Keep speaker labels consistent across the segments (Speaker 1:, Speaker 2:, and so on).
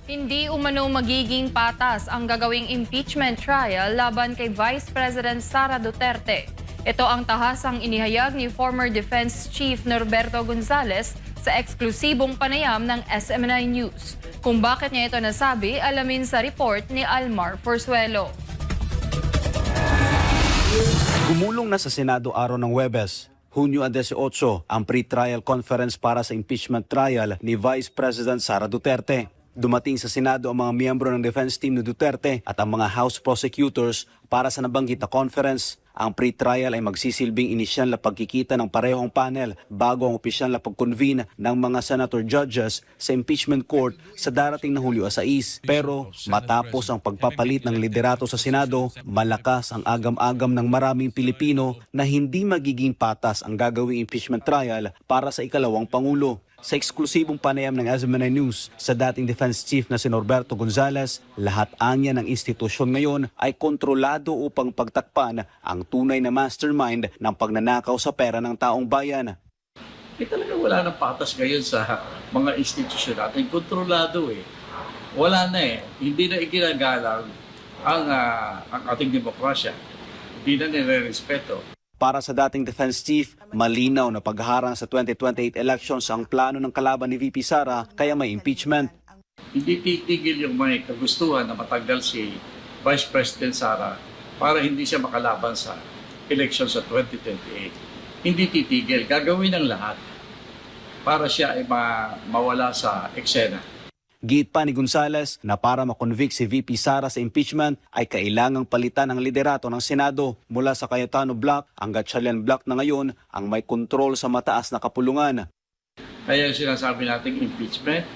Speaker 1: Hindi umano magiging patas ang gagawing impeachment trial laban kay Vice President Sara Duterte. Ito ang tahasang inihayag ni former Defense Chief Norberto Gonzales sa eksklusibong panayam ng SMNI News. Kung bakit niya ito nasabi, alamin sa report ni Almar Forzuelo.
Speaker 2: Gumulong na sa Senado araw ng Huwebes, Hunyo 18, ang pre-trial conference para sa impeachment trial ni Vice President Sara Duterte. Dumating sa Senado ang mga miyembro ng defense team ni Duterte at ang mga House prosecutors para sa nabanggit na conference. Ang pre-trial ay magsisilbing inisyal na pagkikita ng parehong panel bago ang opisyal na pag-convene ng mga senator judges sa impeachment court sa darating na Hulyo 6. Pero matapos ang pagpapalit ng liderato sa Senado, malakas ang agam-agam ng maraming Pilipino na hindi magiging patas ang gagawing impeachment trial para sa ikalawang Pangulo. Sa eksklusibong panayam ng SMNI News sa dating Defense Chief na si Norberto Gonzales, lahat anya ng institusyon ngayon ay kontrolado upang pagtakpan ang tunay na mastermind ng pagnanakaw sa pera ng taong bayan.
Speaker 3: Talaga wala nang patas ngayon sa mga institusyon natin. Kontrolado eh. Wala na eh. Hindi na ikinagalang ang ating demokrasya. Hindi na nire-respeto.
Speaker 2: Para sa dating Defense Chief, malinaw na pagharang sa 2028 elections ang plano ng kalaban ni VP Sara kaya may impeachment.
Speaker 3: Hindi titigil yung may kagustuhan na matanggal si Vice President Sara para hindi siya makalaban sa election sa 2028. Hindi titigil. Gagawin ang lahat para siya ay mawala sa eksena.
Speaker 2: Giit pa ni Gonzales na para makonvict si VP Sara sa impeachment ay kailangang palitan ang liderato ng Senado mula sa Cayetano Block ang Gatchalian Block na ngayon ang may kontrol sa mataas na kapulungan.
Speaker 3: Kaya sinasabi nating impeachment,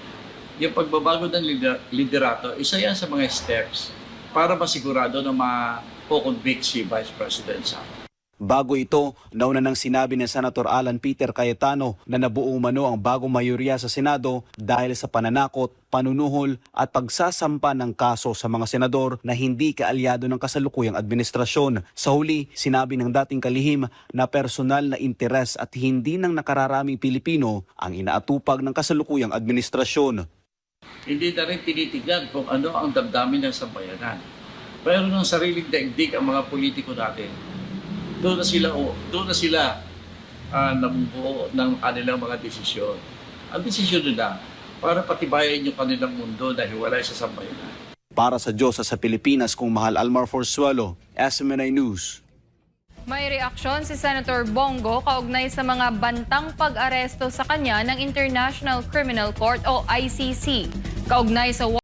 Speaker 3: yung pagbabago ng liderato, isa yan sa mga steps para masigurado na ma-convict si Vice President Sara.
Speaker 2: Bago ito, nauna nang sinabi ni Senator Alan Peter Cayetano na nabuo umano ang bagong mayorya sa Senado dahil sa pananakot, panunuhol at pagsasampa ng kaso sa mga senador na hindi kaalyado ng kasalukuyang administrasyon. Sa huli, sinabi ng dating kalihim na personal na interes at hindi ng nakararaming Pilipino ang inaatupag ng kasalukuyang administrasyon.
Speaker 3: Hindi na rin tinitignan kung ano ang damdamin ng sambayanan. Pero ng sariling daigdig ang mga politiko natin. Doon na sila nabubuo ng kanilang mga desisyon. Ang desisyon nila para patibayan yung kanilang mundo na hiwalay sa sambayanan.
Speaker 2: Para sa Diyos sa Pilipinas, kung mahal Almar Forzuelo, SMNI News.
Speaker 1: May reaksyon si Senator Bongo kaugnay sa mga bantang pag-aresto sa kanya ng International Criminal Court o ICC. Kaugnay sa